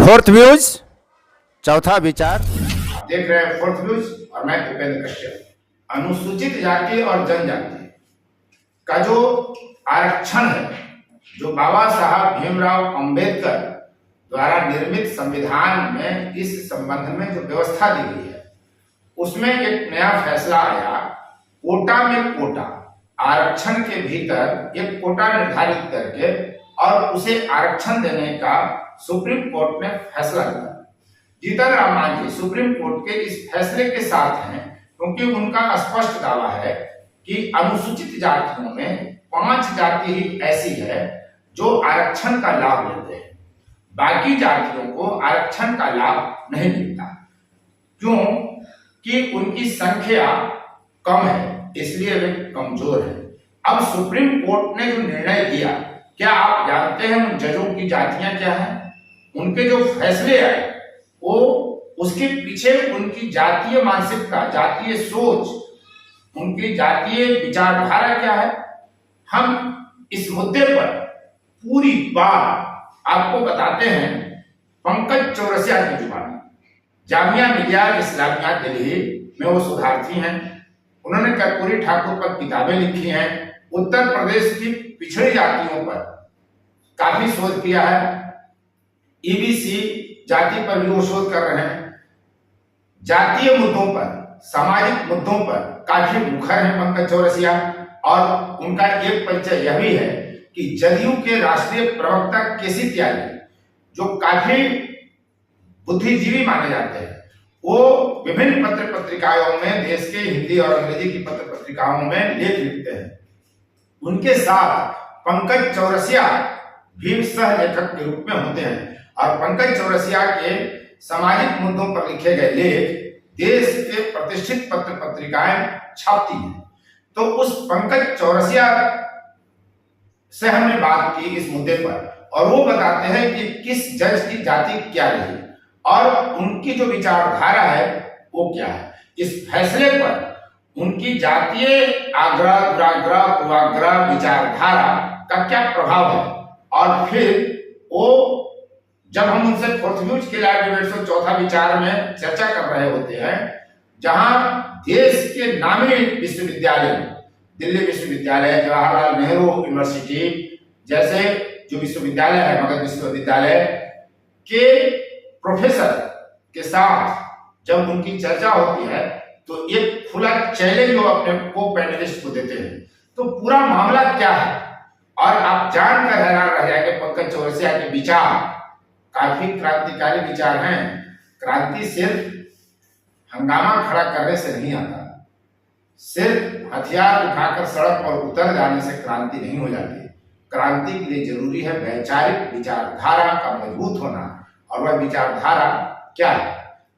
Fourth views, चौथा विचार। देख रहे हैं फोर्थ व्यूज और मैं उपेंद्र कश्यप। अनुसूचित जाति और जनजाति का जो आरक्षण है, जो बाबा साहब भीमराव अंबेडकर द्वारा निर्मित संविधान में इस संबंध में जो व्यवस्था दी गई है, उसमें एक नया फैसला आया। कोटा में कोटा, आरक्षण के भीतर एक कोटा निर्धारित करके और उसे आरक्षण देने का सुप्रीम कोर्ट ने फैसला लिया। जीतन राम मांझी सुप्रीम कोर्ट के इस फैसले के साथ हैं, क्योंकि उनका स्पष्ट दावा है कि अनुसूचित जातियों में 5 जाति ही ऐसी है जो आरक्षण का लाभ लेते हैं, बाकी जातियों को आरक्षण का लाभ नहीं मिलता। क्यों? कि उनकी संख्या कम है, इसलिए वे कमजोर है। अब सुप्रीम कोर्ट ने जो निर्णय दिया, क्या आप जानते हैं उन जजों की जातियां क्या हैं? उनके जो फैसले आए वो उसके पीछे उनकी जातीय मानसिकता, जातीय सोच, उनकी जातीय विचारधारा क्या है, हम इस मुद्दे पर पूरी बात आपको बताते हैं पंकज चौरसिया की जुबानी। जामिया मिलिया इस्लामिया दिल्ली में वो शोधार्थी हैं। उन्होंने कर्पूरी ठाकुर पर किताबें लिखी हैं। उत्तर प्रदेश की पिछड़ी जातियों पर काफी शोध किया है। ईबीसी जाति पर भी वो शोध कर रहे हैं। जातीय मुद्दों पर, सामाजिक मुद्दों पर काफी मुखर है पंकज चौरसिया। और उनका एक परिचय यह भी है कि जदयू के राष्ट्रीय प्रवक्ता केसी त्यागी, जो काफी बुद्धिजीवी माने जाते हैं, वो विभिन्न पत्र पत्रिकाओं में, देश के हिंदी और अंग्रेजी की पत्र पत्रिकाओं में लेख लिखते हैं। उनके साथ पंकज चौरसिया भी सह लेखक के रूप में होते हैं और पंकज चौरसिया के सामाजिक मुद्दों पर लिखे गए लेख देश के प्रतिष्ठित पत्र पत्रिकाएं छापती हैं। तो उस पंकज चौरसिया से हमने बात की इस मुद्दे पर, और वो बताते हैं कि किस जज की जाति क्या रही और उनकी जो विचारधारा है वो क्या है। इस फैसले पर उनकी जातीय आग्रह, दुराग्रह, पूर्वाग्रह, विचारधारा का क्या प्रभाव है। और फिर वो जब हम उनसे फोर्थ व्यूज के लाइव डिबेट्स और चौथा विचार में चर्चा कर रहे होते हैं, जहां देश के नामी विश्वविद्यालय, दिल्ली विश्वविद्यालय, जवाहरलाल नेहरू यूनिवर्सिटी जैसे जो विश्वविद्यालय है, मगध विश्वविद्यालय के प्रोफेसर के साथ जब उनकी चर्चा होती है तो एक खुला चैलेंज वो अपने को पैनलिस्ट को देते हैं। तो पूरा मामला क्या है, और आप जानकर हैरान रह जाएंगे पंकज चौरसिया के विचार काफी क्रांतिकारी विचार हैं। क्रांति सिर्फ हंगामा खड़ा करने से नहीं आता, सिर्फ हथियार उठाकर सड़क पर उतर जाने से क्रांति नहीं हो जाती। क्रांति के लिए जरूरी है वैचारिक विचारधारा का मजबूत होना, और वह विचारधारा क्या है।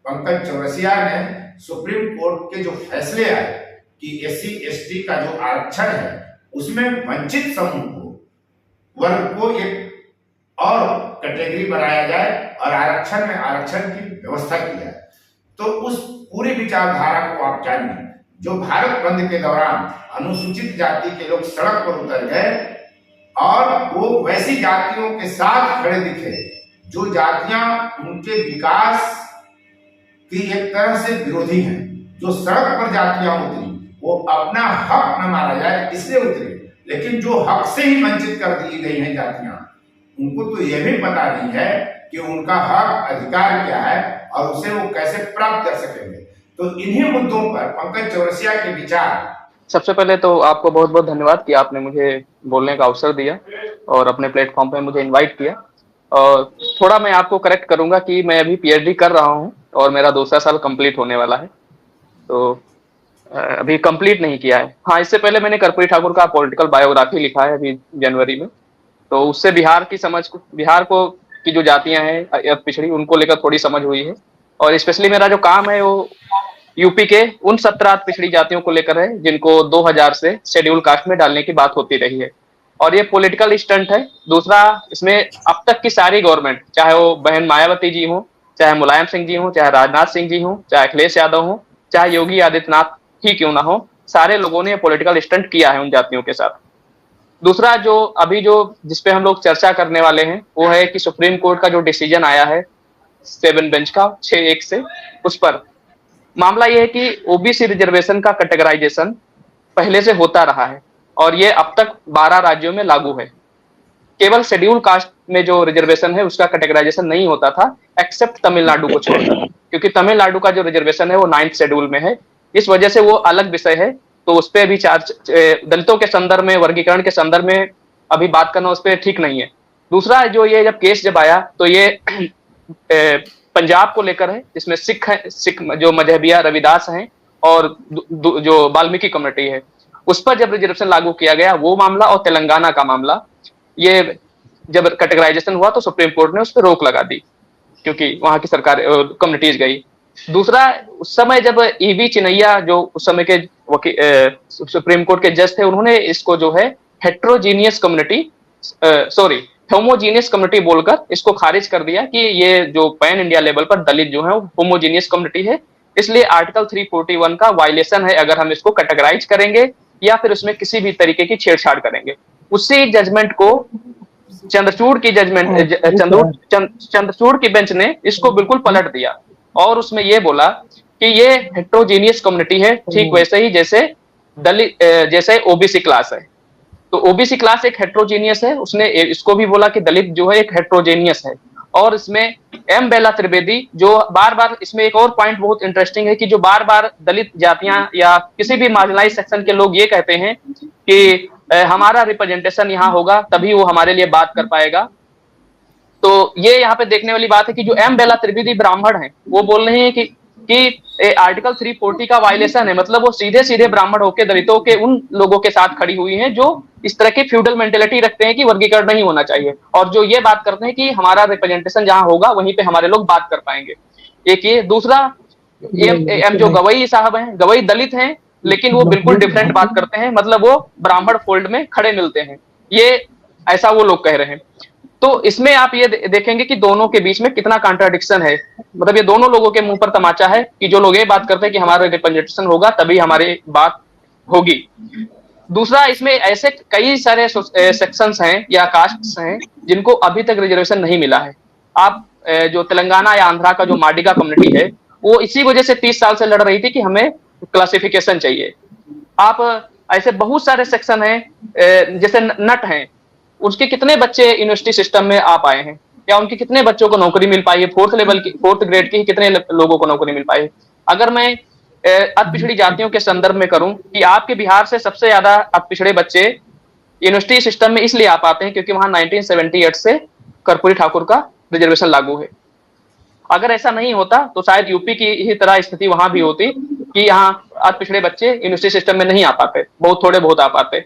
पंकज चौरसिया ने सुप्रीम कोर्ट के जो फैसले आए कि एससी एसटी का जो आरक्षण है उसमें वंचित समूह को, वर्ग को एक और कैटेगरी बनाया जाए और आरक्षण में आरक्षण की व्यवस्था की जाए। तो उस पूरी विचारधारा को आप जानिए। जो भारत बंद के दौरान अनुसूचित जाति के लोग सड़क पर उतर गए और वो वैसी जातियों के साथ खड़े दिखे जो जातियां उनके विकास की एक तरह से विरोधी हैं। जो सड़क पर जातियां उतरी वो अपना हक न मारा जाए इसलिए उतरी, लेकिन जो हक से ही वंचित कर दी गई हैं जातियां, उनको तो यह भी पता नहीं है कि उनका हक अधिकार क्या है और उसे वो कैसे प्राप्त कर सकेंगे। तो इन्हीं मुद्दों पर पंकज चौरसिया के विचार। सबसे पहले तो आपको बहुत बहुत धन्यवाद कि आपने मुझे बोलने का अवसर दिया और अपने प्लेटफॉर्म पे मुझे इनवाइट किया। और थोड़ा मैं आपको करेक्ट करूंगा कि मैं अभी पीएचडी कर रहा हूं और मेरा दूसरा साल कंप्लीट होने वाला है, तो अभी कंप्लीट नहीं किया है। हाँ, इससे पहले मैंने कर्पूरी ठाकुर का पॉलिटिकल बायोग्राफी लिखा है अभी जनवरी में, तो उससे बिहार की समझ, बिहार को की जो जातियां हैं पिछड़ी, उनको लेकर थोड़ी समझ हुई है। और स्पेशली मेरा जो काम है वो यूपी के उन 17 पिछड़ी जातियों को लेकर है जिनको 2000 से शेड्यूल कास्ट में डालने की बात होती रही है, और ये पॉलिटिकल स्टंट है। दूसरा, इसमें अब तक की सारी गवर्नमेंट, चाहे वो बहन मायावती जी हो, चाहे मुलायम सिंह जी हो, चाहे राजनाथ सिंह जी हो, चाहे अखिलेश यादव हो, चाहे योगी आदित्यनाथ ही क्यों ना हो, सारे लोगों ने पॉलिटिकल स्टंट किया है उन जातियों के साथ। दूसरा, जो अभी जो जिसपे हम लोग चर्चा करने वाले हैं वो है कि सुप्रीम कोर्ट का जो डिसीजन आया है 7 बेंच का 6-1 से, उस पर मामला यह है कि ओबीसी रिजर्वेशन का कैटेगराइजेशन पहले से होता रहा है और ये अब तक 12 राज्यों में लागू है। केवल शेड्यूल कास्ट में जो रिजर्वेशन है उसका कैटेगराइजेशन नहीं होता था, एक्सेप्ट तमिलनाडु को छोड़कर, क्योंकि तमिलनाडु का जो रिजर्वेशन है वो 9th शेड्यूल में है, इस वजह से वो अलग विषय है। तो उस पर भी दलितों के संदर्भ में, वर्गीकरण के संदर्भ में अभी बात करना उस पर ठीक नहीं है। दूसरा, जो ये जब केस जब आया तो ये पंजाब को लेकर है, जिसमें सिख है, सिख जो मजहबिया रविदास हैं और जो वाल्मीकि कम्युनिटी है, उस पर जब रिजर्वेशन लागू किया गया वो मामला, और तेलंगाना का मामला, ये जब कैटेगराइजेशन हुआ तो सुप्रीम कोर्ट ने उस पर रोक लगा दी क्योंकि वहां की सरकार कम्युनिटीज गई। दूसरा, उस समय जब ईवी चिनैया जो उस समय के सुप्रीम कोर्ट के जज थे, उन्होंने इसको जो है heterogeneous community, sorry homogeneous community बोलकर इसको खारिज कर दिया कि ये जो पैन इंडिया लेवल पर दलित जो है वो होमोजीनियस कम्युनिटी है, इसलिए आर्टिकल 341 का वायलेशन है अगर हम इसको कैटेगराइज करेंगे या फिर उसमें किसी भी तरीके की छेड़छाड़ करेंगे। उसी जजमेंट को चंद्रचूड़ की चंद्रचूड़ की बेंच ने इसको बिल्कुल पलट दिया और उसमें ये बोला कि ये हेट्रोजीनियस कम्युनिटी है, ठीक वैसे ही जैसे दलित, जैसे ओबीसी क्लास है। तो ओबीसी क्लास एक हेट्रोजीनियस है, उसने इसको भी बोला कि दलित जो है एक हेट्रोजीनियस है। और इसमें एम बेला त्रिवेदी जो बार बार, इसमें एक और पॉइंट बहुत इंटरेस्टिंग है कि जो बार बार दलित जातियां या किसी भी मार्जिनलाइज सेक्शन के लोग ये कहते हैं कि हमारा रिप्रेजेंटेशन यहाँ होगा तभी वो हमारे लिए बात कर पाएगा। तो ये यहाँ पे देखने वाली बात है कि जो एम बेला त्रिवेदी ब्राह्मण हैं वो बोल रहे हैं कि आर्टिकल 340 का वायलेशन है, मतलब वो सीधे सीधे ब्राह्मण होकर दलितों के उन लोगों के साथ खड़ी हुई हैं जो इस तरह की फ्यूडल मेंटेलिटी रखते हैं कि वर्गीकरण नहीं होना चाहिए, और जो ये बात करते हैं कि हमारा रिप्रेजेंटेशन जहां होगा वहीं पे हमारे लोग बात कर पाएंगे। एक ये, दूसरा एम जो गवई साहब हैं, गवई दलित हैं लेकिन वो बिल्कुल डिफरेंट बात करते हैं, मतलब वो ब्राह्मण फोल्ड में खड़े मिलते हैं, ये ऐसा वो लोग कह रहे हैं। तो इसमें आप ये देखेंगे कि दोनों के बीच में कितना कॉन्ट्राडिक्शन है, मतलब ये दोनों लोगों के मुंह पर तमाचा है कि जो लोग ये बात करते हैं कि हमारा रिप्रेजेंटेशन होगा तभी हमारी बात होगी। दूसरा, इसमें ऐसे कई सारे सेक्शंस हैं या कास्ट्स हैं जिनको अभी तक रिजर्वेशन नहीं मिला है। आप जो तेलंगाना या आंध्रा का जो माडिगा कम्युनिटी है वो इसी वजह से 30 साल से लड़ रही थी कि हमें क्लासिफिकेशन चाहिए। आप ऐसे बहुत सारे सेक्शन हैं, जैसे नट हैं, उसके कितने बच्चे यूनिवर्सिटी सिस्टम में आ पाए हैं या उनके कितने बच्चों को नौकरी मिल पाई है, 4th ग्रेड की कितने लोगों को नौकरी मिल पाई है। अगर मैं अति पिछड़ी जातियों के संदर्भ में करूं कि आपके बिहार से सबसे ज्यादा अति पिछड़े बच्चे यूनिवर्सिटी सिस्टम में इसलिए आ पाते हैं क्योंकि वहां 1978 से कर्पूरी ठाकुर का रिजर्वेशन लागू है। अगर ऐसा नहीं होता तो शायद यूपी की ही तरह स्थिति वहां भी होती कि यहाँ अति पिछड़े बच्चे यूनिवर्सिटी सिस्टम में नहीं आ पाते, बहुत थोड़े बहुत आ पाते।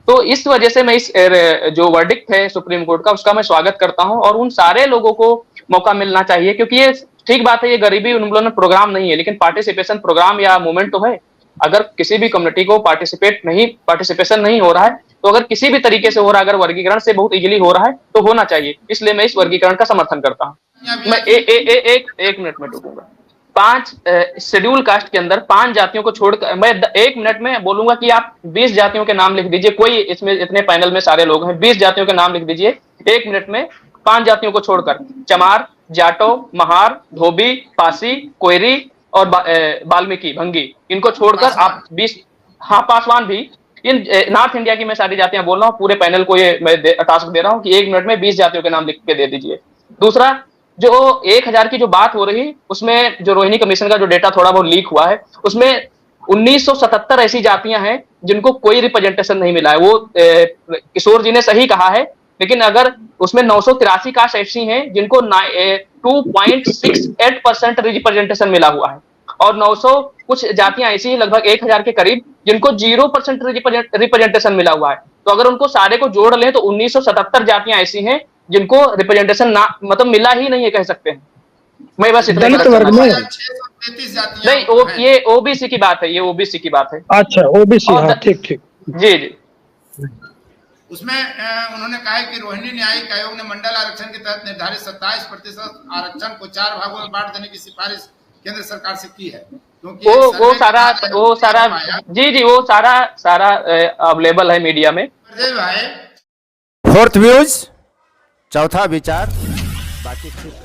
तो इस वजह से मैं इस जो वर्डिक्ट है सुप्रीम कोर्ट का उसका मैं स्वागत करता हूं और उन सारे लोगों को मौका मिलना चाहिए, क्योंकि ये ठीक बात है, ये गरीबी उन्मूलन प्रोग्राम नहीं है लेकिन पार्टिसिपेशन प्रोग्राम या मूवमेंट तो है। अगर किसी भी कम्युनिटी को पार्टिसिपेशन नहीं हो रहा है तो अगर किसी भी तरीके से हो रहा है, अगर वर्गीकरण से बहुत इजीली हो रहा है तो होना चाहिए, इसलिए मैं इस वर्गीकरण का समर्थन करता हूँ। मैं एक मिनट में टूकूंगा। 5 शेड्यूल कास्ट के अंदर 5 जातियों को छोड़कर मैं 1 मिनट में बोलूंगा कि आप 20 जातियों के नाम लिख दीजिए, कोई इसमें इतने पैनल में सारे लोग हैं, 20 जातियों के नाम लिख दीजिए 1 मिनट में, 5 जातियों को छोड़कर, चमार, जाटो, महार, धोबी, पासी, कोयरी और वाल्मीकि, भंगी, इनको छोड़कर आप 20, हाँ पासवान भी, इन नॉर्थ इंडिया की मैं सारी जातियां बोल रहा हूँ, पूरे पैनल को ये मैं टास्क दे रहा हूँ कि 1 मिनट में 20 जातियों के नाम लिख के दे दीजिए। दूसरा, जो 1000 की जो बात हो रही, उसमें जो रोहिणी कमीशन का जो डेटा थोड़ा बहुत लीक हुआ है, उसमें 1977 ऐसी जातियां हैं जिनको कोई रिप्रेजेंटेशन नहीं मिला है। वो किशोर जी ने सही कहा है, लेकिन अगर उसमें 983 कास्ट ऐसी हैं जिनको 2.68% रिप्रेजेंटेशन मिला हुआ है और 900 कुछ जातियां ऐसी हैं लगभग 1000 के करीब जिनको 0% रिप्रेजेंटेशन मिला हुआ है। तो अगर उनको सारे को जोड़ लें तो 1977 जातियां ऐसी हैं जिनको रिप्रेजेंटेशन ना मतलब मिला ही नहीं है, कह सकते हैं। मैं बस इतना दलित वर्ग में नहीं, ये ओबीसी की बात है, ये ओबीसी की बात है। अच्छा, ओबीसी, हाँ, ठीक ठीक, जी जी। उसमें उन्होंने कहा है कि रोहिणी न्यायिक आयोग ने मंडल आरक्षण के तहत निर्धारित 27% आरक्षण को 4 भागों में बांट देने की सिफारिश केंद्र सरकार से की है, क्योंकि वो सारा जी जी वो सारा अवेलेबल है मीडिया में। 4th व्यूज, चौथा विचार, बाकी ठीक।